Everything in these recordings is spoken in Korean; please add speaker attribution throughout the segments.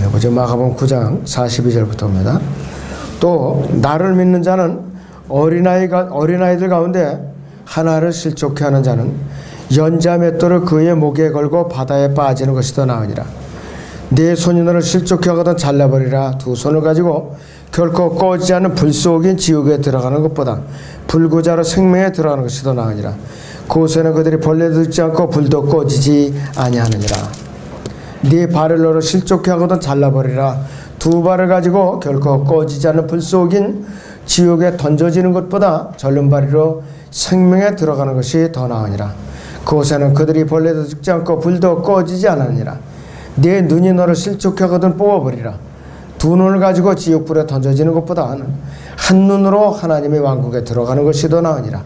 Speaker 1: 보죠. 마가복음 9장 42절부터입니다. 또 나를 믿는 자는 어린아이들 가운데 하나를 실족해 하는 자는 연자 맷돌을 그의 목에 걸고 바다에 빠지는 것이 더 나으니라. 네 손이 너를 실족해 하거든 잘라버리라. 두 손을 가지고 결코 꺼지지 않는 불 속인 지옥에 들어가는 것보다 불구자로 생명에 들어가는 것이 더 나으니라. 그곳에는 그들이 벌레도 듣지 않고 불도 꺼지지 아니하느니라. 네 발을 너를 실족해 하거든 잘라버리라. 두 발을 가지고 결코 꺼지지 않는 불 속인 지옥에 던져지는 것보다 절름발이로 생명에 들어가는 것이 더 나으니라. 그곳에는 그들이 벌레도 죽지 않고 불도 꺼지지 않으니라. 네 눈이 너를 실족해 하거든 뽑아버리라. 두 눈을 가지고 지옥불에 던져지는 것보다는 한 눈으로 하나님의 왕국에 들어가는 것이 더 나으니라.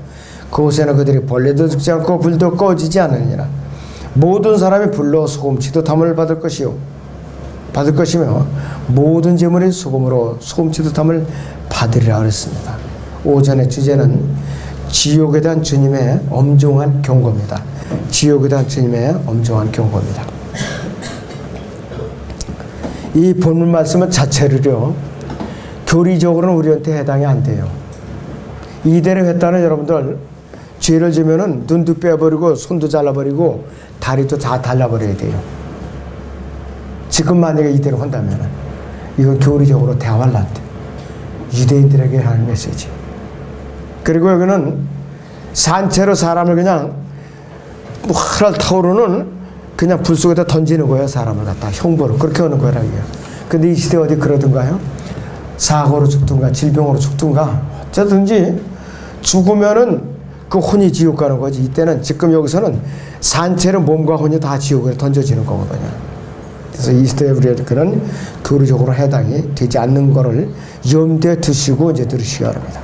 Speaker 1: 그곳에는 그들이 벌레도 죽지 않고 불도 꺼지지 않으니라. 모든 사람이 불로 소금치듯 함을 받을 것이며 모든 재물이 소금으로 소금치듯 함을 받으리라 그랬습니다. 오전의 주제는 지옥에 대한 주님의 엄중한 경고입니다. 지옥에 대한 주님의 엄중한 경고입니다. 이 본문 말씀은 자체를요, 교리적으로는 우리한테 해당이 안 돼요. 이대로 했다는 여러분들, 죄를 지면은 눈도 빼버리고 손도 잘라버리고 다리도 다 달라버려야 돼요. 지금 만약에 이대로 한다면 이건 교리적으로 대화를 안 돼. 유대인들에게 하는 메시지. 그리고 여기는 산채로 사람을 그냥 활활 타오르는 그냥 불 속에다 던지는 거예요. 사람을 갖다 형벌로 그렇게 하는 거라고요. 근데 이 시대 어디 그러던가요? 사고로 죽든가 질병으로 죽든가 어쩌든지 죽으면은 그 혼이 지옥 가는 거지. 이때는 지금 여기서는 산채로 몸과 혼이 다 지옥에 던져지는 거거든요. 그래서 이 시대에 우리가 그런 교리적으로 해당이 되지 않는 거를 염두에 두시고 이제 들으시기 바랍니다.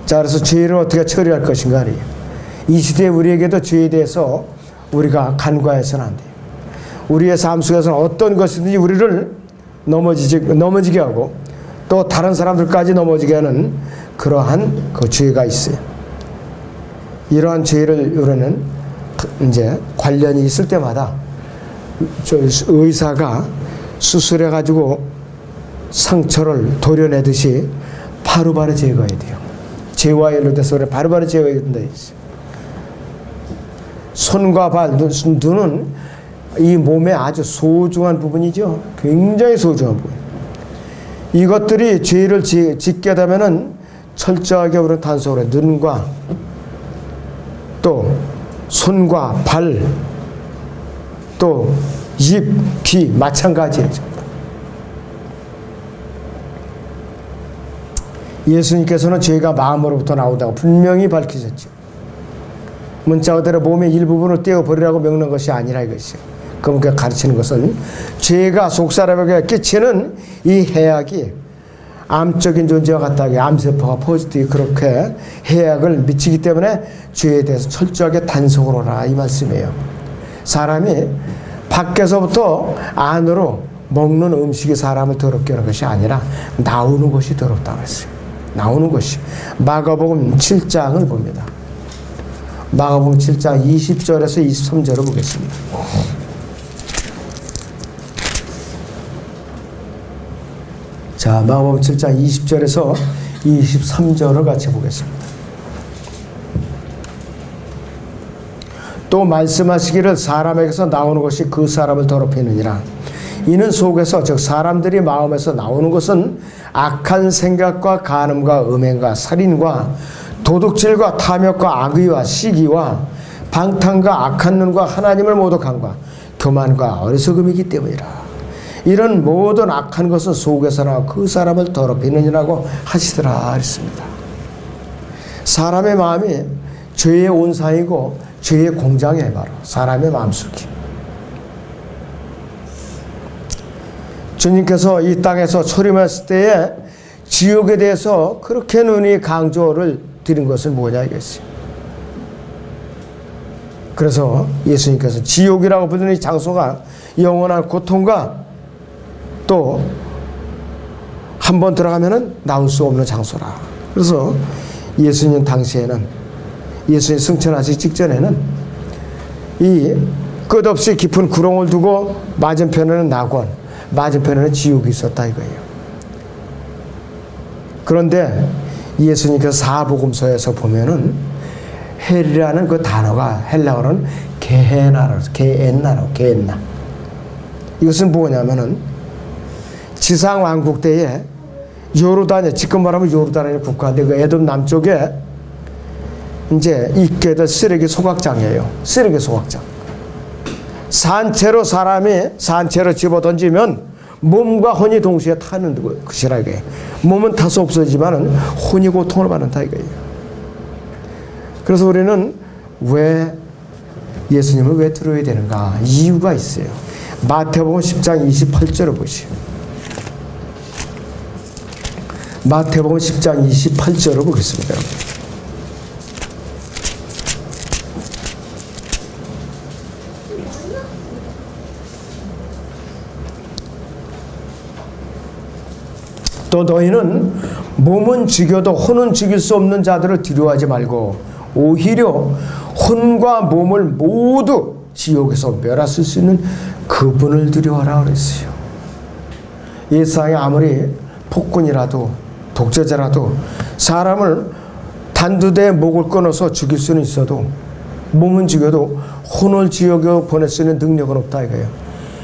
Speaker 1: 자, 그래서 죄를 어떻게 처리할 것인가 하리요. 이 시대에 우리에게도 죄에 대해서 우리가 간과해서는 안 돼요. 우리의 삶 속에서는 어떤 것이든지 우리를 넘어지게 하고 또 다른 사람들까지 넘어지게 하는 그러한 그 죄가 있어요. 이러한 죄를 우리는 이제 관련이 있을 때마다 의사가 수술해가지고 상처를 도려내듯이 바로바로 제거해야 돼요. 죄와 연루돼서 바로바로 제거해야 된다. 손과 발, 눈은 이 몸의 아주 소중한 부분이죠. 굉장히 소중한 부분. 이것들이 죄를 짓게 되면은 철저하게 우리는 단속을 해. 눈과 또 손과 발, 또 입, 귀 마찬가지예요. 예수님께서는 죄가 마음으로부터 나오다고 분명히 밝히셨죠. 문자 그대로 몸의 일부분을 떼어버리라고 명는 것이 아니라 이것이요. 그분께 가르치는 것은 죄가 속사람에게 끼치는 이 해악이 암적인 존재와 같다게 암세포가 퍼지듯이 그렇게 해악을 미치기 때문에 죄에 대해서 철저하게 단속을 하라 이 말씀이에요. 사람이 밖에서부터 안으로 먹는 음식이 사람을 더럽게 하는 것이 아니라 나오는 것이 더럽다고 했어요. 나오는 것이. 마가복음 7장을 봅니다. 마가복음 7장 20절에서 23절을 보겠습니다. 자, 마가복음 7장 20절에서 23절을 같이 보겠습니다. 또 말씀하시기를 사람에게서 나오는 것이 그 사람을 더럽히느니라. 이는 속에서 즉 사람들이 마음에서 나오는 것은 악한 생각과 간음과 음행과 살인과 도둑질과 탐욕과 악의와 시기와 방탕과 악한 눈과 하나님을 모독함과 교만과 어리석음이기 때문이라. 이런 모든 악한 것은 속에서 나와 그 사람을 더럽히느니라고 하시더라 했습니다. 사람의 마음이 죄의 온상이고 죄의 공장이에요. 바로 사람의 마음속이. 주님께서 이 땅에서 초림했을 때에 지옥에 대해서 그렇게 눈이 강조를 드린 것은 뭐냐 이겠어요. 그래서 예수님께서 지옥이라고 부르는 이 장소가 영원한 고통과 또 한 번 들어가면은 나올 수 없는 장소라. 그래서 예수님 당시에는 예수님 승천하시기 직전에는 이 끝없이 깊은 구렁을 두고 맞은편에는 낙원, 맞은편에는 지옥이 있었다 이거예요. 그런데 예수님께서 사복음서에서 보면은 헬이라는 그 단어가 헬라어로는 게엔나. 이것은 뭐냐면은 지상 왕국 때에 요르단에, 지금 말하면 요르단의 국가인데 그 에돔 남쪽에 이제 있게 될 쓰레기 소각장이에요. 쓰레기 소각장. 산채로 사람이 산채로 집어 던지면 몸과 혼이 동시에 타는 것이라 이게. 몸은 타서 없어지지만은 혼이 고통을 받는다 이거예요. 그래서 우리는 왜 예수님을 왜 들어야 되는가? 이유가 있어요. 마태복음 10장 28절을 보시오. 마태복음 10장 28절을 보겠습니다. 또 너희는 몸은 죽여도 혼은 죽일 수 없는 자들을 두려워하지 말고 오히려 혼과 몸을 모두 지옥에서 멸하실 수 있는 그분을 두려워하라 그랬어요. 이 세상에 아무리 폭군이라도 독재자라도 사람을 단두대에 목을 끊어서 죽일 수는 있어도 몸은 죽여도 혼을 지옥에 보낼 수 있는 능력은 없다 이거예요.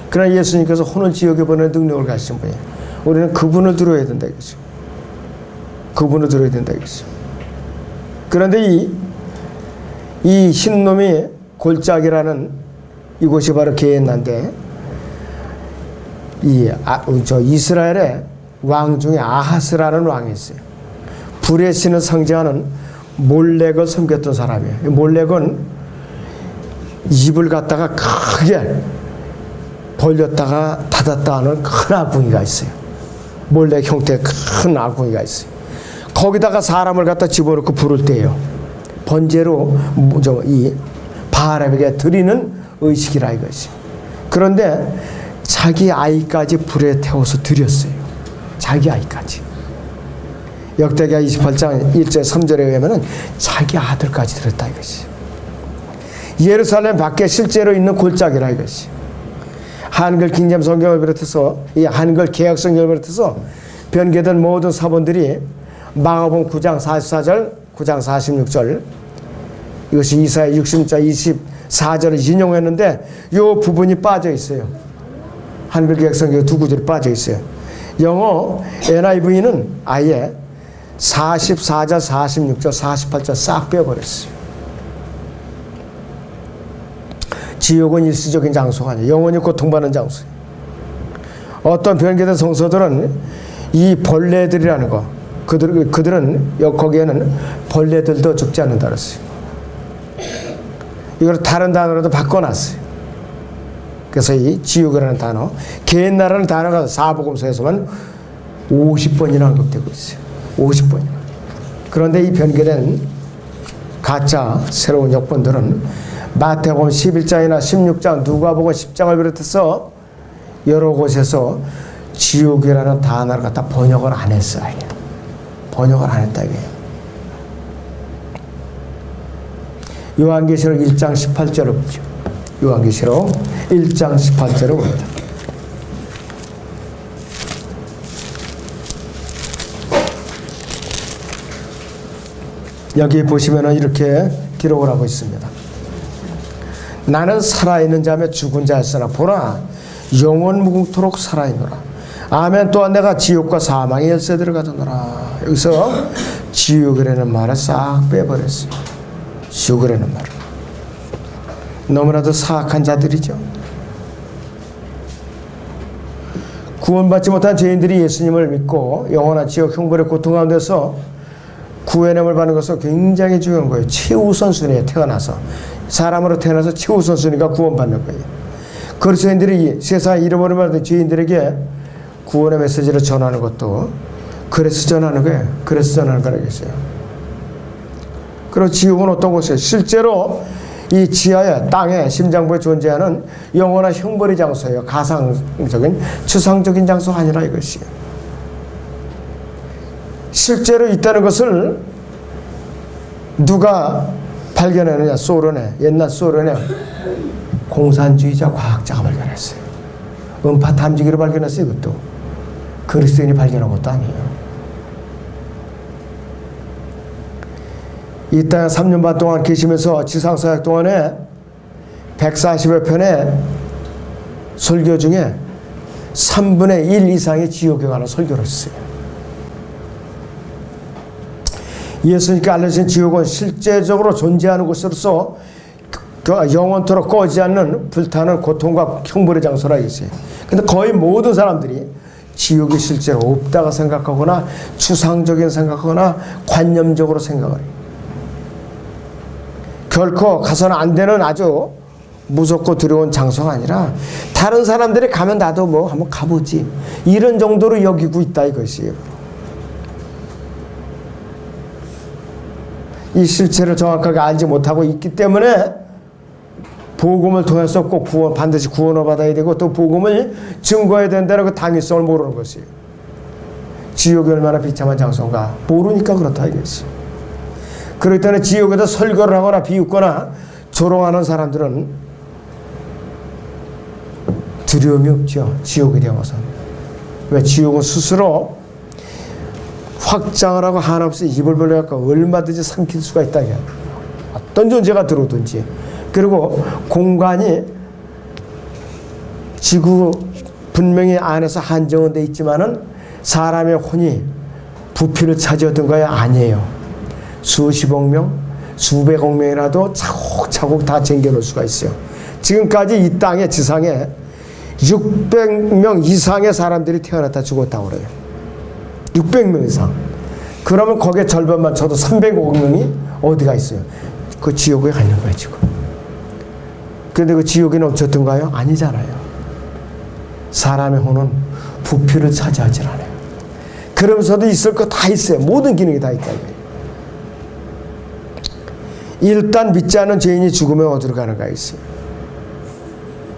Speaker 1: 그러나 예수님께서 혼을 지옥에 보내는 능력을 가지신 분이에요. 우리는 그분을 들어야 된다 이거죠. 그분을 들어야 된다 이거죠. 그런데 이 흰놈이 골짜기라는 이곳이 바로 게엔나인데 이스라엘의 왕 중에 아하스라는 왕이 있어요. 불의 신을 상징하는 몰렉을 섬겼던 사람이에요. 몰렉은 입을 갖다가 크게 벌렸다가 닫았다 하는 큰 아궁이가 있어요. 몰렉 형태의 큰 아궁이가 있어요. 거기다가 사람을 갖다 집어넣고 불을 떼요. 번제로 이 바알에게 드리는 의식이라 이것이. 그런데 자기 아이까지 불에 태워서 드렸어요. 자기 아이까지. 역대기하 28장 1절 3절에 의하면 자기 아들까지 드렸다 이것이. 예루살렘 밖에 실제로 있는 골짜기라 이것이. 한글 킹잼 성경을 비롯해서 이 한글 개역 성경을 비롯해서 변개된 모든 사본들이 마가복음 9장 44절, 9장 46절 이것이 이사야 60장 24절을 인용했는데 이 부분이 빠져 있어요. 한글 개역 성경 두 구절이 빠져 있어요. 영어 NIV는 아예 44절, 46절, 48절 싹 빼버렸어요. 지옥은 일시적인 장소가 아니에요. 영원히 고통받는 장소예요. 어떤 변개된 성서들은 이 벌레들이라는 거, 그들은 거기에는 벌레들도 죽지 않는다 그랬어요. 이걸 다른 단어로도 바꿔놨어요. 그래서 이 지옥이라는 단어, 게엔나라는 단어가 사복음서에서만 50번이나 언급되고 있어요. 50번이나. 그런데 이 변개된 가짜 새로운 역본들은 마태복음 11장이나 16장, 누가복음 10장을 비롯해서 여러 곳에서 지옥이라는 단어를 갖다 번역을 안 했어요. 번역을 안 했다 이게요. 요한계시록 1장 18절을 보죠. 요한계시록 1장 18절을 봅니다. 여기 보시면은 이렇게 기록을 하고 있습니다. 나는 살아있는 자며 죽은 자였으나 보라 영원 무궁토록 살아있노라. 아멘. 또한 내가 지옥과 사망의 열쇠 들어가더노라. 여기서 지옥이라는 말을 싹 빼버렸어요. 지옥이라는 말을. 너무나도 사악한 자들이죠. 구원받지 못한 죄인들이 예수님을 믿고 영원한 지옥 형벌의 고통 가운데서 구원함을 받는 것은 굉장히 중요한 거예요. 최우선순위에 태어나서 사람으로 태어나서 최우선순위가 구원받는 거예요. 그리스도인들이 세상에 잃어버린 죄인들에게 구원의 메시지를 전하는 것도 그래서 전하는 거예요. 그래서 전하는 거라겠어요. 그리고 지옥은 어떤 곳이에요? 실제로 이 지하에 땅에 심장부에 존재하는 영원한 형벌의 장소예요. 가상적인 추상적인 장소가 아니라 이것이에요. 실제로 있다는 것을 누가 발견했느냐? 소련의 옛날 소련의 공산주의자 과학자가 발견했어요. 음파 탐지기로 발견했어요. 이것도 그리스도인이 발견한 것도 아니에요. 이 땅에 3년 반 동안 계시면서 지상사역 동안에 140여 편의 설교 중에 3분의 1 이상의 지옥에 관한 설교를 했어요. 예수님께 알려진 지옥은 실제적으로 존재하는 곳으로서 영원토록 꺼지지 않는 불타는 고통과 형벌의 장소라 했어요. 근데 거의 모든 사람들이 지옥이 실제로 없다고 생각하거나 추상적인 생각하거나 관념적으로 생각을 해요. 결코 가서는 안 되는 아주 무섭고 두려운 장소가 아니라 다른 사람들이 가면 나도 뭐 한번 가보지, 이런 정도로 여기고 있다 이것이에요. 이 실체를 정확하게 알지 못하고 있기 때문에 복음을 통해서 꼭 반드시 구원을 받아야 되고 또 복음을 증거해야 된다는 그 당위성을 모르는 것이에요. 지옥이 얼마나 비참한 장소인가 모르니까 그렇다 이것이에요. 그렇기 때문에 지옥에다 설교를 하거나 비웃거나 조롱하는 사람들은 두려움이 없죠. 지옥에 대해서. 왜? 지옥은 스스로 확장을 하고 한없이 입을 벌려갖고 얼마든지 삼킬 수가 있다. 어떤 존재가 들어오든지. 그리고 공간이 지구 분명히 안에서 한정은 돼 있지만은 사람의 혼이 부피를 차지하던 거야 아니에요. 수십억 명, 수백억 명이라도 차곡차곡 다 쟁겨놓을 수가 있어요. 지금까지 이 땅에 지상에 600명 이상의 사람들이 태어났다 죽었다고 그래요. 600명 이상. 그러면 거기에 절반만 쳐도 300억 명이 어디가 있어요? 그 지옥에 가 있는 거예요 지금. 그런데 그 지옥에는 어쨌든가요? 아니잖아요. 사람의 혼은 부피를 차지하지 않아요. 그러면서도 있을 거 다 있어요. 모든 기능이 다 있다 이거예요. 일단 믿지 않는 죄인이 죽으면 어디로 가는가 있어요.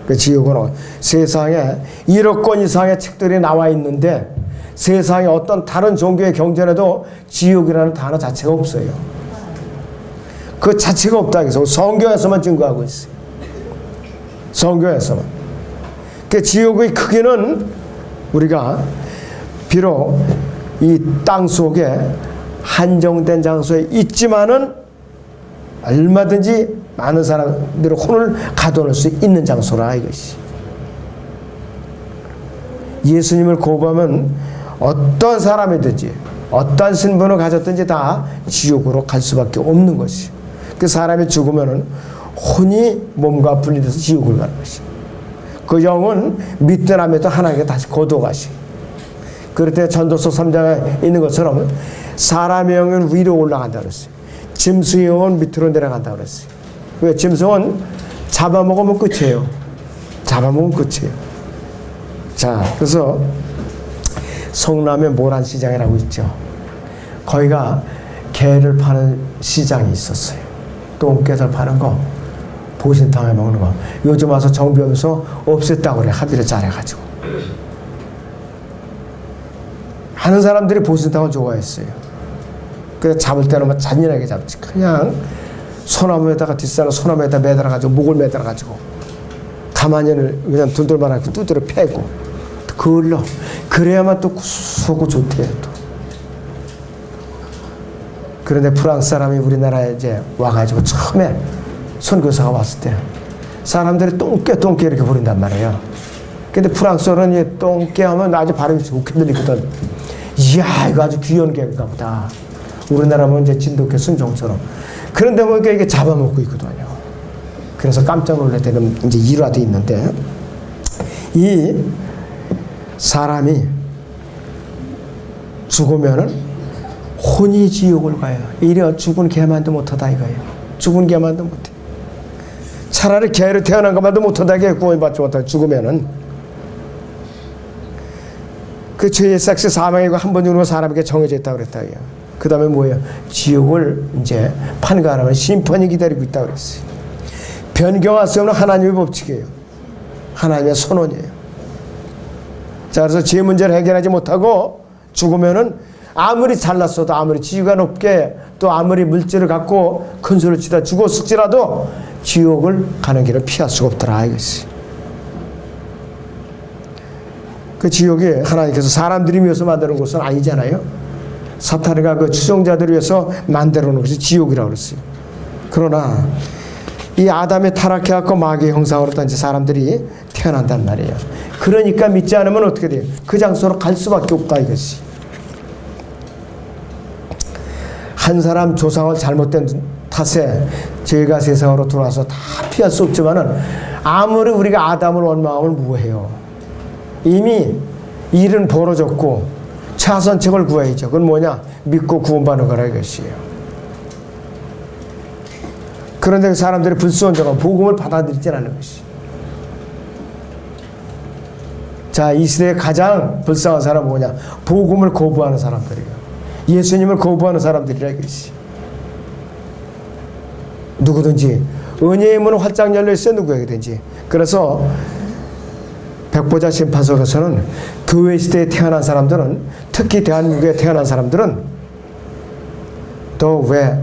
Speaker 1: 그 지옥은 세상에 1억 권 이상의 책들이 나와 있는데 세상에 어떤 다른 종교의 경전에도 지옥이라는 단어 자체가 없어요. 그 자체가 없다 해서 성경에서만 증거하고 있어요. 성경에서만. 그 지옥의 크기는 우리가 비록 이 땅 속에 한정된 장소에 있지만은 얼마든지 많은 사람들의 혼을 가둬놓을 수 있는 장소라 이것이. 예수님을 거부하면 어떤 사람이든지 어떤 신분을 가졌든지 다 지옥으로 갈 수밖에 없는 것이. 그 사람이 죽으면은 혼이 몸과 분리돼서 지옥을 가는 것이. 그 영은 믿든 안 믿든 하나님께 다시 거둬가시. 그럴 때 전도서 3장에 있는 것처럼 사람의 영은 위로 올라간다 그랬어요. 짐승의 영은 밑으로 내려간다 그랬어요. 왜? 짐승은 잡아먹으면 끝이에요. 잡아먹으면 끝이에요. 자, 그래서 성남에 모란시장이라고 있죠. 거기가 개를 파는 시장이 있었어요. 똥개들 파는 거, 보신탕에 먹는 거. 요즘 와서 정비하면서 없앴다고 그래. 합의를 잘해가지고. 많은 사람들이 보신탕을 좋아했어요. 그래서 잡을 때는 막 잔인하게 잡지. 그냥 소나무에다가 뒷산을 소나무에다 매달아가지고 목을 매달아가지고 가만히 그냥 둘둘만하게 두드려 패고 그을러. 그래야만 또 구수하고 좋대요. 또. 그런데 프랑스 사람이 우리나라에 이제 와가지고 처음에 선교사가 왔을 때 사람들이 똥개 이렇게 부른단 말이에요. 근데 프랑스어는 이 똥개 하면 아주 발음이 좋게 들리거든. 이야, 이거 아주 귀여운 개인가 보다. 우리나라면 이제 진돗개 순종처럼. 그런데 보니까 이게 잡아먹고 있거든요. 그래서 깜짝 놀랄 때는 이제 일화도 있는데, 이 사람이 죽으면은 혼이 지옥을 가요. 이래 죽은 개만도 못하다 이거예요. 죽은 개만도 못해. 차라리 개를 태어난 것만도 못하다 이게 구원받지 못하고 죽으면은. 그 죄의 삭스 사망이고 한 번 죽는 사람에게 정해져 있다고 그랬다. 그 다음에 뭐예요? 지옥을 이제 판가하면 심판이 기다리고 있다고 그랬어요. 변경할 수 없는 하나님의 법칙이에요. 하나님의 선언이에요. 자, 그래서 죄 문제를 해결하지 못하고 죽으면은 아무리 잘났어도 아무리 지위가 높게 또 아무리 물질을 갖고 큰 소리를 치다 죽었을지라도 지옥을 가는 길을 피할 수가 없더라 이것이. 그 지옥이 하나님께서 사람들이 위해서 만드는 곳은 아니잖아요. 사탄이가 그 추종자들을 위해서 만들어 놓은 것이 지옥이라고 그랬어요. 그러나 이 아담이 타락해갖고 마귀의 형상으로 딴 사람들이 태어난단 말이에요. 그러니까 믿지 않으면 어떻게 돼요? 그 장소로 갈 수밖에 없다 이것이. 한 사람 조상을 잘못된 탓에 죄가 세상으로 들어와서 다 피할 수 없지만은 아무리 우리가 아담을 원망하면 뭐해요? 이미 일은 벌어졌고 차선책을 구해야죠. 그건 뭐냐? 믿고 구원받는 거라 이것이에요. 그런데 사람들이 불순종하고 복음을 받아들이지 않는 것이. 자, 이 시대에 가장 불쌍한 사람은 뭐냐? 복음을 거부하는 사람들이에요. 예수님을 거부하는 사람들이라 이것이. 누구든지 은혜의 문은 활짝 열려 있어요. 누구에게든지. 그래서 백보자 심판석에서는 교회 시대에 태어난 사람들은, 특히 대한민국에 태어난 사람들은 또 왜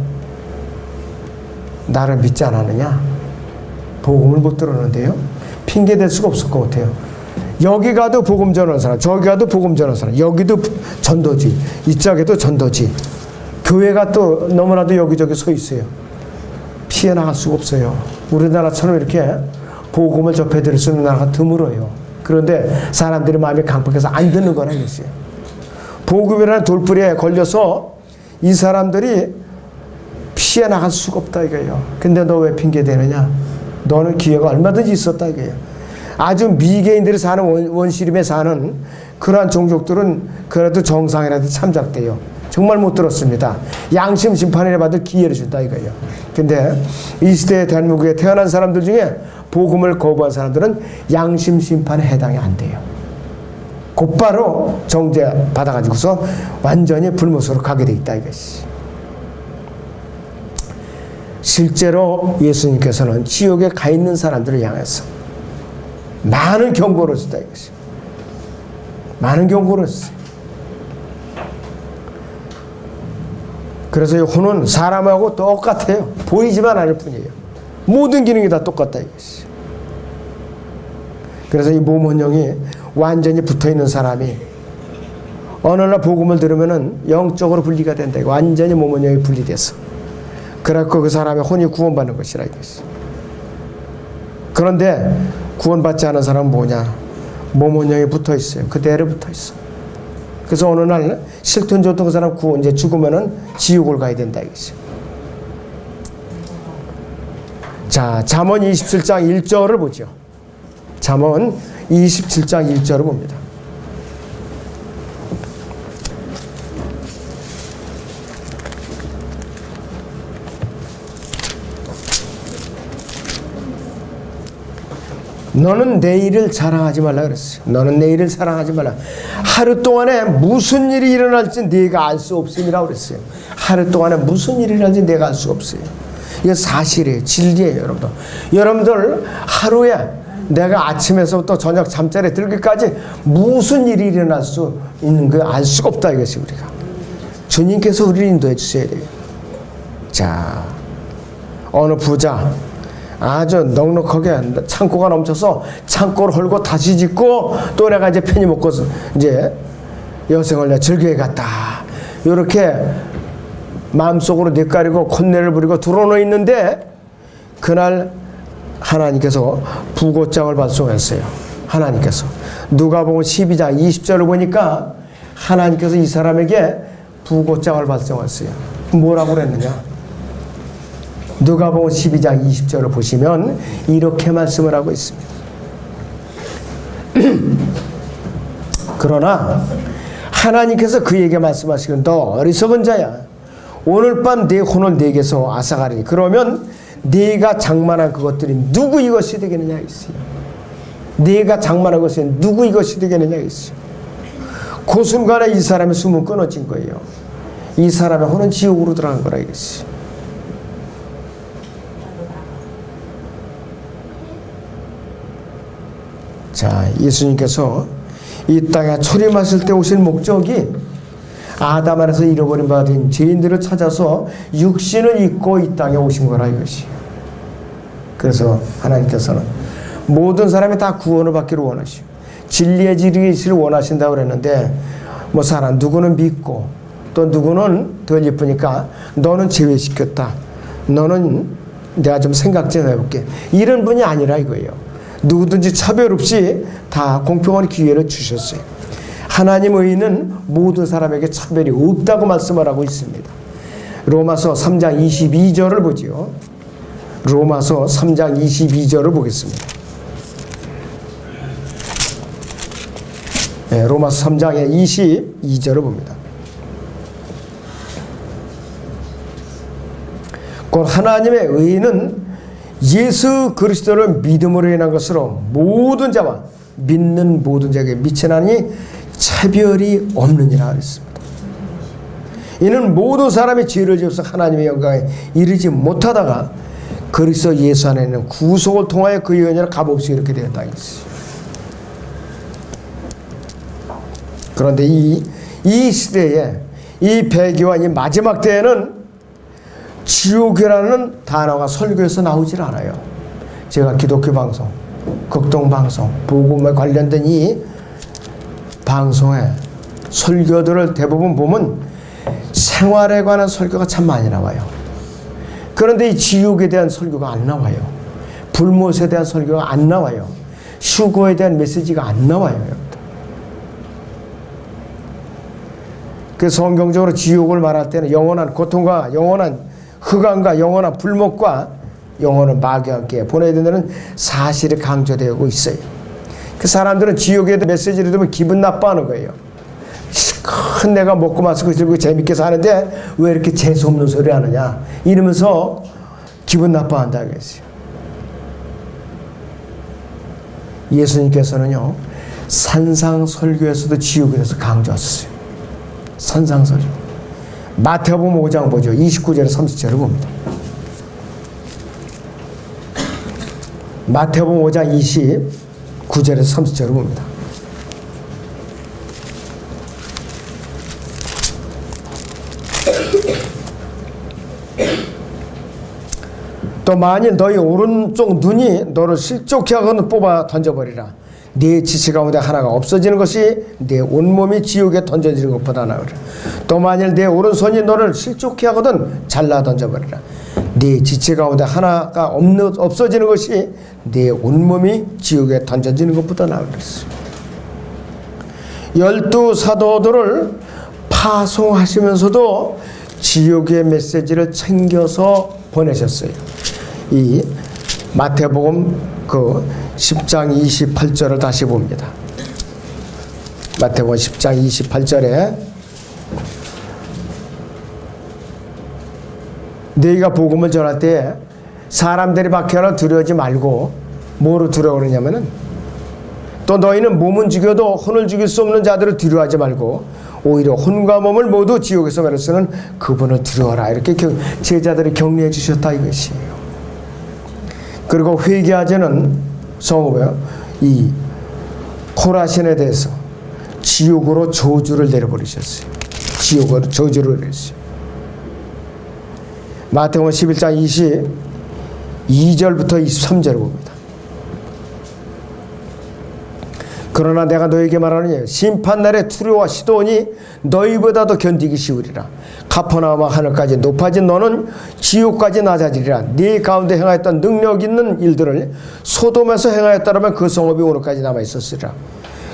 Speaker 1: 나를 믿지 않았느냐? 복음을 못 들었는데요. 핑계 댈 수가 없을 것 같아요. 여기 가도 복음 전하는 사람, 저기 가도 복음 전하는 사람, 여기도 전도지, 이쪽에도 전도지. 교회가 또 너무나도 여기저기 서 있어요. 피해 나갈 수가 없어요. 우리나라처럼 이렇게 복음을 접해드릴 수 있는 나라가 드물어요. 그런데 사람들이 마음이 강팍해서 안 듣는 거라 이랬어요. 복음이라는 돌뿌리에 걸려서 이 사람들이 피해 나갈 수가 없다 이거예요. 근데 너 왜 핑계 대느냐? 너는 기회가 얼마든지 있었다 이거예요. 아주 미개인들이 사는 원시림에 사는 그러한 종족들은 그래도 정상이라도 참작돼요. 정말 못 들었습니다. 양심 심판을 받을 기회를 준다 이거예요. 근데 이 시대에 대한민국에 태어난 사람들 중에 복음을 거부한 사람들은 양심 심판에 해당이 안 돼요. 곧바로 정죄 받아가지고서 완전히 불못으로 가게 돼 있다 이것이. 실제로 예수님께서는 지옥에 가 있는 사람들을 향해서 많은 경고를 했다 이것이. 많은 경고를 했어요. 그래서 이 혼은 사람하고 똑같아요. 보이지만 않을 뿐이에요. 모든 기능이 다 똑같다 이것이. 그래서 이 모몬형이 완전히 붙어있는 사람이 어느 날 복음을 들으면은 영적으로 분리가 된다. 완전히 모몬형이 분리돼서. 그래갖고 그 사람의 혼이 구원받는 것이라 이것이. 그런데 구원받지 않은 사람은 뭐냐? 모몬형이 붙어있어요. 그대로 붙어있어. 그래서 어느 날 실존 줬던 그 사람 이제 죽으면은 지옥을 가야 된다 이것이. 자, 잠언 27장 1절을 보죠. 잠언 27장 1절을 봅니다. 너는 내일을 자랑하지 말라 그랬어요. 너는 내일을 자랑하지 말라. 하루 동안에 무슨 일이 일어날지 네가 알 수 없음이라고 그랬어요. 하루 동안에 무슨 일이 일어날지 내가 알 수 없어요. 이게 사실이에요. 진리예요, 여러분들. 여러분들 하루에 내가 아침에서부터 저녁 잠자리에 들기까지 무슨 일이 일어날 수 있는 거 알 수가 없다 이것이 우리가. 주님께서 우리를 인도해 주셔야 돼요. 자, 어느 부자 아주 넉넉하게 창고가 넘쳐서 창고를 헐고 다시 짓고 또 내가 이제 편히 먹고 이제 여생을 내 즐거이 갔다. 이렇게 마음속으로 뇌가리고 콧내를 부리고 들어놓여 있는데 그날 하나님께서 부고장을 발송했어요. 하나님께서 누가복음 12장 20절을 보니까 하나님께서 이 사람에게 부고장을 발송했어요. 뭐라고 그랬느냐? 누가복음 12장 20절을 보시면 이렇게 말씀을 하고 있습니다. 그러나 하나님께서 그에게 말씀하시기를 너 어리석은 자야. 오늘 밤 내 혼을 내게서 앗아가리니 그러면 네가 장만한 그것들이 누구 이것이 되겠느냐 했어요. 네가 장만한 것이 누구 이것이 되겠느냐 했어요. 그 순간에 이 사람의 숨은 끊어진 거예요. 이 사람의 혼은 지옥으로 들어간 거라 이것이. 자, 예수님께서 이 땅에 초림하실 때 오신 목적이 아담 안에서 잃어버린 바 된 죄인들을 찾아서 육신을 입고 이 땅에 오신 거라 이것이. 그래서 하나님께서는 모든 사람이 다 구원을 받기를 원하시고 진리의 지리를 원하신다고 그랬는데 뭐 사람 누구는 믿고 또 누구는 덜 예쁘니까 너는 제외시켰다. 너는 내가 좀 생각 좀 해볼게. 이런 분이 아니라 이거예요. 누구든지 차별 없이 다 공평한 기회를 주셨어요. 하나님의 의는 모든 사람에게 차별이 없다고 말씀을 하고 있습니다. 로마서 3장 22절을 보지요. 로마서 3장 22절을 보겠습니다. 네, 로마서 3장의 22절을 봅니다. 곧 하나님의 의는 예수 그리스도를 믿음으로 인한 것으로 모든 자와 믿는 모든 자에게 미치나니 차별이 없느니라 그랬습니다. 이는 모든 사람이 죄를 지어서 하나님의 영광에 이르지 못하다가 그리스도 예수 안에 있는 구속을 통하여 그의 은혜를 값없이 이렇게 되었다 했어요. 그런데 이 시대에 이 배교와 이 마지막 때에는 지옥이라는 단어가 설교에서 나오질 않아요. 제가 기독교 방송, 극동 방송, 복음에 관련된 이 방송에 설교들을 대부분 보면 생활에 관한 설교가 참 많이 나와요. 그런데 이 지옥에 대한 설교가 안 나와요. 불못에 대한 설교가 안 나와요. 휴거에 대한 메시지가 안 나와요. 그래서 성경적으로 지옥을 말할 때는 영원한 고통과 영원한 흑암과 영원한 불못과 영원한 마귀와 함께 보내야 된다는 사실이 강조되고 있어요. 그 사람들은 지옥에 대한 메시지를 들으면 기분 나빠하는 거예요. 큰 내가 먹고 마시고 즐기고 재밌게 사는데 왜 이렇게 재수없는 소리 하느냐 이러면서 기분 나빠한다 그랬어요. 예수님께서는요 산상설교에서도 지옥에 대해서 강조하셨어요. 산상설교. 마태복음 5장 보죠. 29절에 30절을 봅니다. 마태복음 5장 29절에서 30절을 봅니다. 또 만일 너희 오른쪽 눈이 너를 실족케 하거든 뽑아 던져버리라. 네 지체 가운데 하나가 없어지는 것이 네 온몸이 지옥에 던져지는 것보다 나으리라. 또 만일 네 오른손이 너를 실족케 하거든 잘라 던져버리라. 네 지체 가운데 하나가 없어지는 것이 네 온몸이 지옥에 던져지는 것보다 나으리라. 12사도들을 파송하시면서도 지옥의 메시지를 챙겨서 보내셨어요. 이 마태복음 그 10장 28절을 다시 봅니다. 마태복음 10장 28절에 너희가 복음을 전할 때 사람들이 박해하라 두려워하지 말고 뭐로 두려워하느냐면은 또 너희는 몸은 죽여도 혼을 죽일 수 없는 자들을 두려워하지 말고 오히려 혼과 몸을 모두 지옥에서 매를 쓰는 그분을 두려워하라. 이렇게 제자들이 격려해 주셨다 이것이에요. 그리고 회개하자는 성읍에 이 코라신에 대해서 지옥으로 저주를 내려버리셨어요. 지옥으로 저주를 내렸어요. 마태복음 11장 22절부터 23절을 봅니다. 그러나 내가 너에게 말하느니 심판날에 투로와 시돈이 너희보다도 견디기 쉬우리라. 가퍼나움과 하늘까지 높아진 너는 지옥까지 낮아지리라. 네 가운데 행하였던 능력 있는 일들을 소돔에서 행하였다면 그 성읍이 오늘까지 남아있었으리라.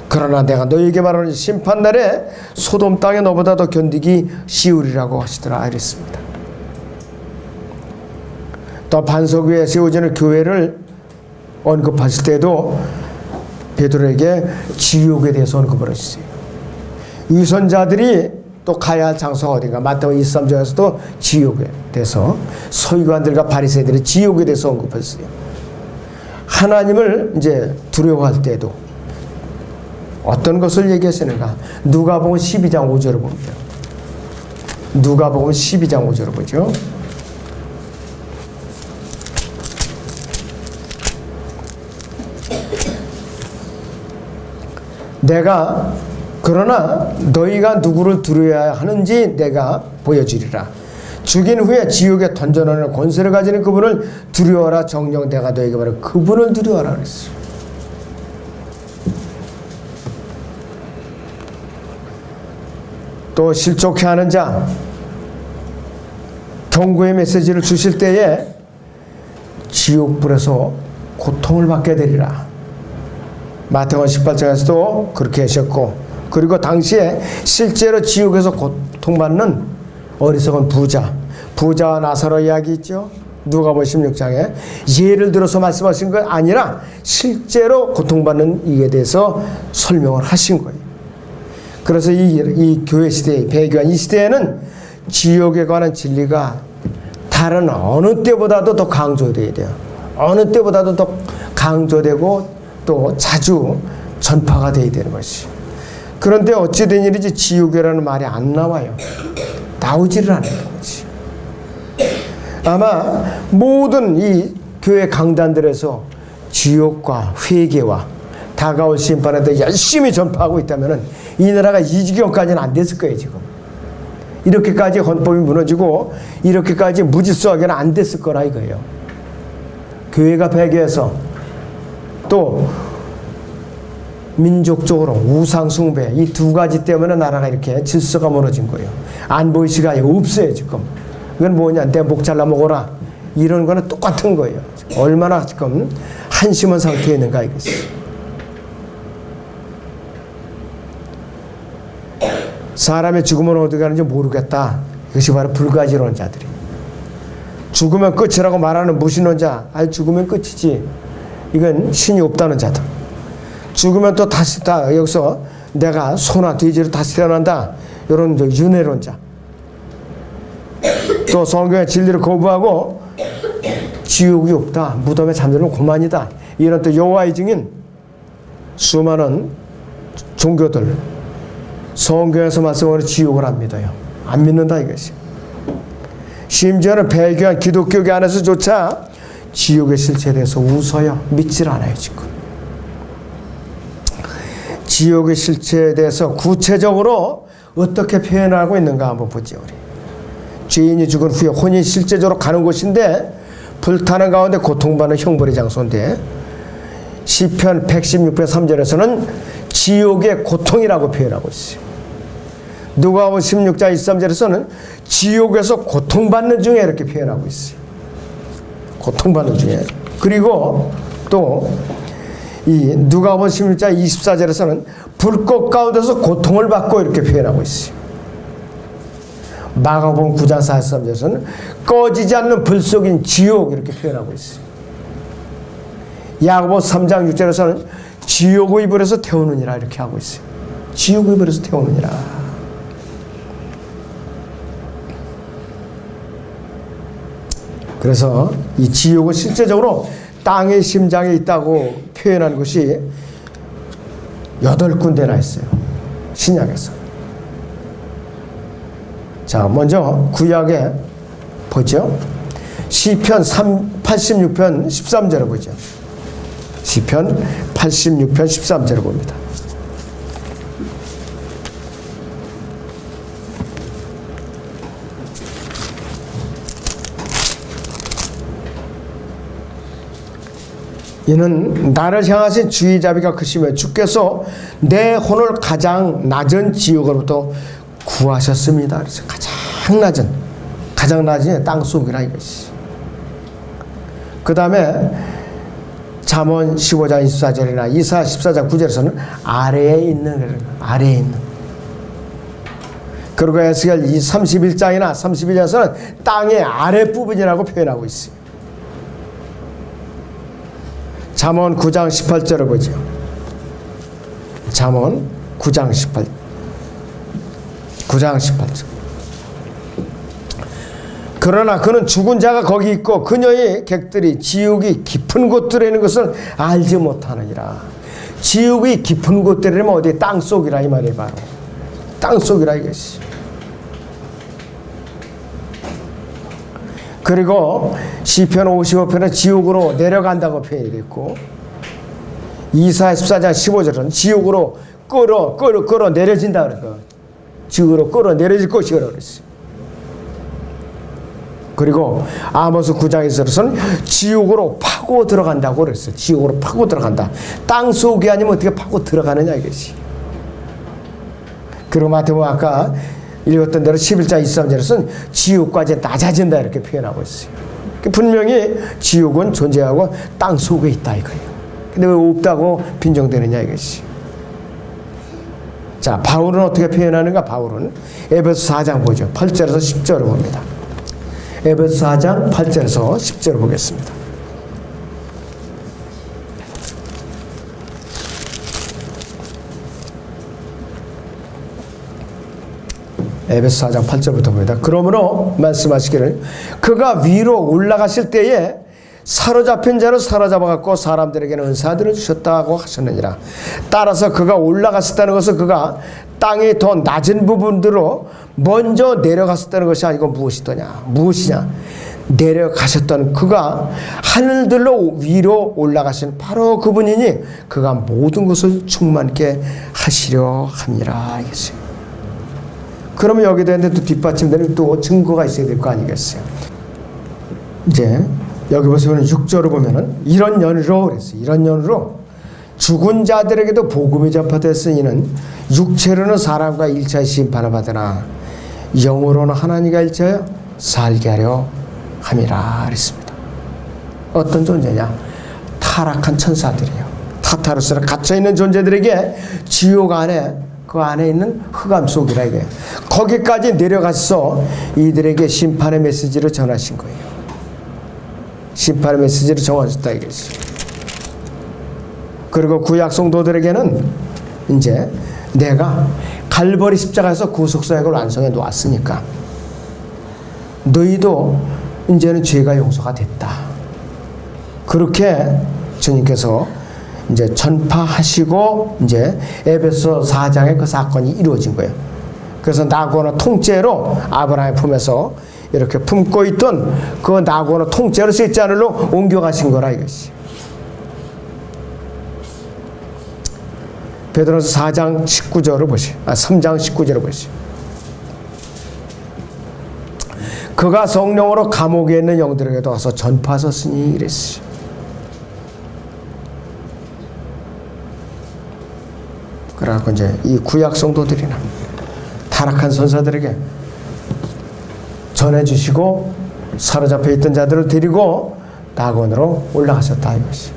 Speaker 1: 그러나 내가 너희에게 말하느니 심판날에 소돔 땅에 너보다 더 견디기 쉬우리라고 하시더라 이랬습니다. 또 반석 위에 세워지는 교회를 언급하실 때도 베드로에게 지옥에 대해서 언급을 하셨어요. 위선자들이 또 가야 할 장소가 어딘가. 마태복음 23장에서도 지옥에 대해서 서기관들과 바리새인들이 지옥에 대해서 언급했어요. 하나님을 이제 두려워할 때도 어떤 것을 얘기하시는가. 누가복음 12장 5절을 봅니다. 누가복음 12장 5절을 보죠. 내가 그러나 너희가 누구를 두려워야 하는지 내가 보여주리라. 죽인 후에 지옥에 던져놓는 권세를 가지는 그분을 두려워하라. 정녕 내가 너희에게 말해 그분을 두려워하라 그랬어요. 또 실족해 하는 자, 경고의 메시지를 주실 때에 지옥불에서 고통을 받게 되리라. 마태복음 18장에서도 그렇게 하셨고, 그리고 당시에 실제로 지옥에서 고통받는 어리석은 부자와 나사로 이야기 있죠. 누가복음 16장에 예를 들어서 말씀하신 건 아니라 실제로 고통받는 이에 대해서 설명을 하신 거예요. 그래서 이 교회 시대에, 배교한 이 시대에는 지옥에 관한 진리가 다른 어느 때보다도 더 강조되어야 돼요. 어느 때보다도 더 강조되고 또 자주 전파가 되어야 되는 것이. 그런데 어찌된 일인지 지옥이라는 말이 안 나와요. 나오지를 않는 거지. 아마 모든 이 교회 강단들에서 지옥과 회개와 다가올 심판에 대해 열심히 전파하고 있다면 이 나라가 이 지경까지는 안 됐을 거예요. 지금 이렇게까지 헌법이 무너지고 이렇게까지 무질서하게는 안 됐을 거라 이거예요. 교회가 배교해서 또 민족적으로 우상 숭배 이 두 가지 때문에 나라가 이렇게 질서가 무너진 거예요. 안보의 시간이 없어요. 지금 이건 뭐냐, 내 목 잘라 먹어라, 이런 거는 똑같은 거예요. 얼마나 지금 한심한 상태에 있는가 이것이. 사람의 죽음은 어디 가는지 모르겠다. 이것이 바로 불가지론자들이. 죽으면 끝이라고 말하는 무신론자, 아니 죽으면 끝이지, 이건 신이 없다는 자들. 죽으면 또 다시 다 여기서 내가 소나 돼지로 다시 태어난다, 이런 윤회론자. 또 성경의 진리를 거부하고 지옥이 없다, 무덤에 잠들면 고만이다, 이런 또 여호와의 증인 수많은 종교들, 성경에서 말씀하는 지옥을 안 믿어요. 안 믿는다 이것이. 심지어는 배교한 기독교계 안에서조차 지옥의 실체에 대해서 웃어요. 믿질 않아요. 지금 지옥의 실체에 대해서 구체적으로 어떻게 표현하고 있는가 한번 보죠. 우리 죄인이 죽은 후에 혼이 실제적으로 가는 곳인데, 불타는 가운데 고통받는 형벌의 장소인데, 시편 116편 3절에서는 지옥의 고통이라고 표현하고 있어요. 누가복음 16장 23절에서는 지옥에서 고통받는 중에 이렇게 표현하고 있어요. 고통받는 중에. 그리고 또 이 누가복음 16장 24절에서는 불꽃 가운데서 고통을 받고 이렇게 표현하고 있어요. 마가복음 9장 43절에서는 꺼지지 않는 불 속인 지옥 이렇게 표현하고 있어요. 야고보 3장 6절에서는 지옥의 불에서 태우느니라 이렇게 하고 있어요. 지옥의 불에서 태우느니라. 그래서 이 지옥은 실제적으로 땅의 심장에 있다고 표현한 것이 8군데나 있어요. 신약에서. 자, 먼저 구약에 보죠. 시편 86편 13절을 보죠. 시편 86편 13절을 봅니다. 이는 나를 향하신 주의 자비가 크시며 주께서 내 혼을 가장 낮은 지옥으로부터 구하셨습니다. 그래서 가장 낮은 땅속이라 이것이. 그 다음에 잠언 15장 24절이나 이사 14장 9절에서는 아래에 있는. 그리고 에스겔 31장이나 32장에서는 땅의 아랫부분이라고 표현하고 있어요. 잠언 9장 18절을 보죠. 잠언 9장 18절. 그러나 그는 죽은 자가 거기 있고 그녀의 객들이 지옥이 깊은 곳들에 있는 것을 알지 못하느니라. 지옥이 깊은 곳들이면 어디? 땅속이라 이 말이에요. 바로 땅속이라 이것이. 그리고 시편 55편은 지옥으로 내려간다고 표현이 되어 있고, 이사 14장 15절은 지옥으로 끌어 내려진다 그래서 지옥으로 끌어 내려질 것이라고 그랬어요. 그리고 아모스 9장에서는 지옥으로 파고 들어간다고 그랬어요. 지옥으로 파고 들어간다. 땅 속이 아니면 어떻게 파고 들어가느냐 이것이. 그리고 마태복음 아까 읽었던 대로 11장 23절에서는 지옥까지 낮아진다 이렇게 표현하고 있어요. 분명히 지옥은 존재하고 땅 속에 있다 이거예요. 근데 왜 없다고 빈정되느냐 이것이. 자, 바울은 어떻게 표현하는가? 바울은 에베소 4장 보죠. 8절에서 10절을 봅니다. 에베소 4장 8절에서 10절을 보겠습니다. 에베소 4장 8절부터 봅니다. 그러므로 말씀하시기를 그가 위로 올라가실 때에 사로잡힌 자를 사로잡아갖고 사람들에게는 은사들을 주셨다고 하셨느니라. 따라서 그가 올라갔었다는 것은 그가 땅의 더 낮은 부분으로 먼저 내려갔었다는 것이 아니고 무엇이냐? 내려가셨던 그가 하늘들로 위로 올라가신 바로 그분이니 그가 모든 것을 충만케 하시려 함이라 이것이에요. 그러면 여기에 대한 또 뒷받침되는 또 증거가 있어야 될 거 아니겠어요? 이제 여기 보시면 6절을 보면은 이런 연유로 그랬어요. 이런 연유로 죽은 자들에게도 복음이 전파됐으니 이는 육체로는 사람과 일차의 심판을 받으나 영으로는 하나님과 일차여 살게 하려 함이라 그랬습니다. 어떤 존재냐? 타락한 천사들이에요. 타타르스로 갇혀있는 존재들에게 지옥 안에 그 안에 있는 흑암 속이라 이게 거기까지 내려가서 이들에게 심판의 메시지를 전하신 거예요. 심판의 메시지를 전하셨다 이거지. 그리고 구약 성도들에게는 이제 내가 갈보리 십자가에서 구속사역을 완성해 놓았으니까 너희도 이제는 죄가 용서가 됐다. 그렇게 주님께서 이제 전파하시고 이제 에베소 4장의 그 사건이 이루어진 거예요. 그래서 나고는 통째로 아브라함의 품에서 이렇게 품고 있던 그 나고는 통째로 셋자늘로 옮겨가신 거라 이것이. 베드로서 4장 19절을 보시오. 3장 19절을 보시오. 그가 성령으로 감옥에 있는 영들에게도 와서 전파하셨으니 이랬어요. 그래갖고 이제 이 구약 성도들이나 타락한 선사들에게 전해주시고 사로잡혀 있던 자들을 데리고 낙원으로 올라가셨다 이것이.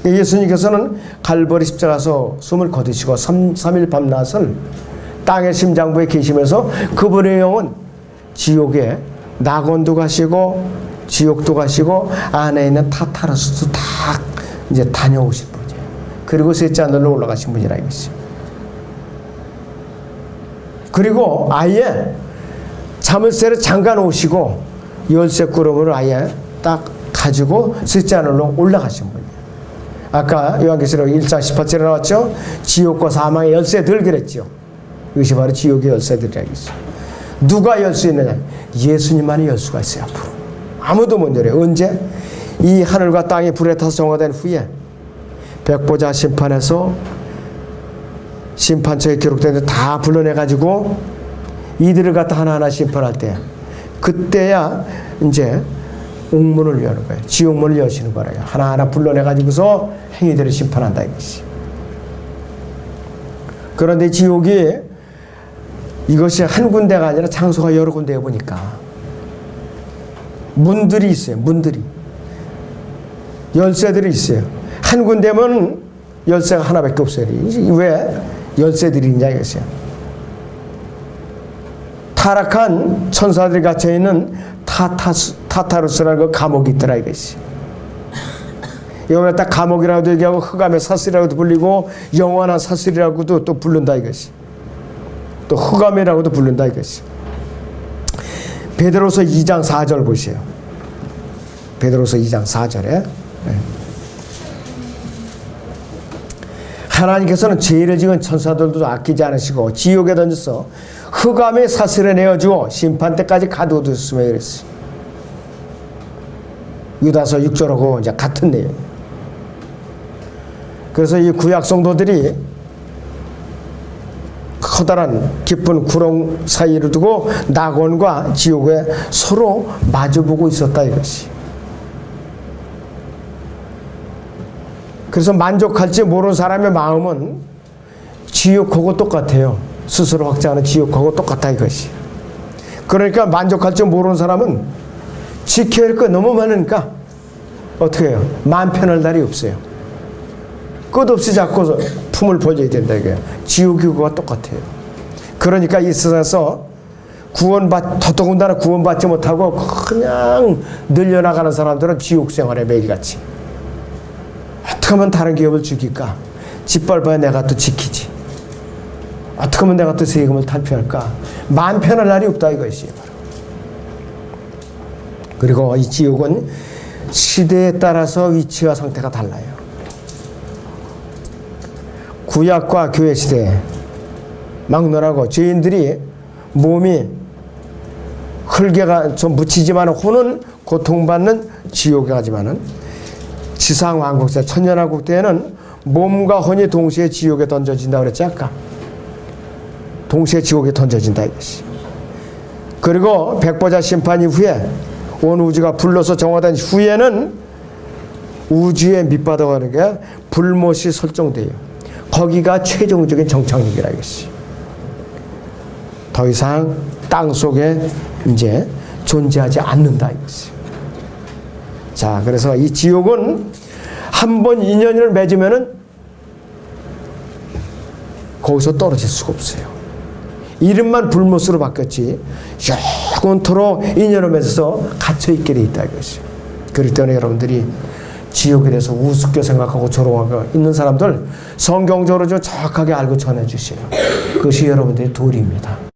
Speaker 1: 예수님께서는 갈보리 십자가에서 숨을 거두시고 3일 밤낮을 땅의 심장부에 계시면서 그분의 영은 지옥에 낙원도 가시고 지옥도 가시고 안에 있는 타타르스도 다 이제 다녀오신 분이에요. 그리고 셋째 하늘로 올라가신 분이라 이것이. 그리고 아예 자물쇠를 잠가 놓으시고 열쇠 구름을 아예 딱 가지고 셋째 하늘로 올라가신 분이에요. 아까 요한계시록 1장 18절에 나왔죠. 지옥과 사망의 열쇠들 그랬죠. 이것이 바로 지옥의 열쇠들이라 이것이. 누가 열 수 있느냐? 예수님만이 열 수가 있어요. 앞으로 아무도 못 열어요. 언제? 이 하늘과 땅이 불에 타서 정화된 후에 백보자 심판에서 심판처에 기록된 데 다 불러내가지고 이들을 갖다 하나하나 심판할 때 그때야 이제 옥문을 여는 거예요. 지옥문을 여시는 거예요. 하나하나 불러내가지고서 행위들을 심판한다 이것이. 그런데 지옥이 이것이 한 군데가 아니라 장소가 여러 군데에 보니까 문들이 있어요. 문들이. 열쇠들이 있어요. 한 군데면 열쇠가 하나밖에 없어요. 왜 열쇠들이 있냐 이것이요. 타락한 천사들이 갇혀있는 타타루스라는 그 감옥이 있더라 이것이. 이걸 딱 감옥이라고도 얘기하고 흑암의 사슬이라고도 불리고 영원한 사슬이라고도 또 부른다 이것이. 또 흑암이라고도 부른다 이것이. 베드로서 2장 4절 보세요. 베드로서 2장 4절에 하나님께서는 죄를 지은 천사들도 아끼지 않으시고 지옥에 던져서 흑암의 사슬에 내어주어 심판 때까지 가두었으며 이랬어요. 유다서 6절하고 이제 같은 내용. 그래서 이 구약 성도들이 커다란 깊은 구렁 사이를 두고 낙원과 지옥에 서로 마주보고 있었다 이것이. 그래서 만족할지 모르는 사람의 마음은 지옥하고 똑같아요. 스스로 확장하는 지옥하고 똑같다 이것이. 그러니까 만족할 줄 모르는 사람은 지켜야 할 거 너무 많으니까 어떻게 해요? 마음 편할 날이 없어요. 끝없이 자꾸 품을 벌려야 된다 이거예요. 지옥이 그거와 똑같아요. 그러니까 이 세상에서 더더군다나 구원받지 못하고 그냥 늘려나가는 사람들은 지옥 생활에 매일같이. 어떻게 하면 다른 기업을 죽일까? 짓밟아야 내가 또 지키지. 어떻게 하면 내가 또 세금을 탈피할까? 마음 편할 날이 없다 이것이. 그리고 이 지옥은 시대에 따라서 위치와 상태가 달라요. 구약과 교회 시대에 막론하고 죄인들이 몸이 흙에가 좀 묻히지만 혼은 고통받는 지옥에 가지만은 지상왕국세 천년왕국 때에는 몸과 혼이 동시에 지옥에 던져진다 그랬지 아까. 동시에 지옥에 던져진다 이것이. 그리고 백보자 심판 이후에 온 우주가 불로서 정화된 후에는 우주의 밑바닥 하는 게 불못이 설정돼요. 거기가 최종적인 정착륙이라 이것이. 더 이상 땅 속에 이제 존재하지 않는다 이것이. 자, 그래서 이 지옥은 한 번 인연을 맺으면은 거기서 떨어질 수가 없어요. 이름만 불못으로 바뀌었지 영원토록 인연을 맺어서 갇혀 있게 돼 있다 이것이. 그렇기 때문에 여러분들이 지옥에 대해서 우습게 생각하고 조롱하고 있는 사람들 성경적으로 좀 정확하게 알고 전해 주세요. 그것이 여러분들의 도리입니다.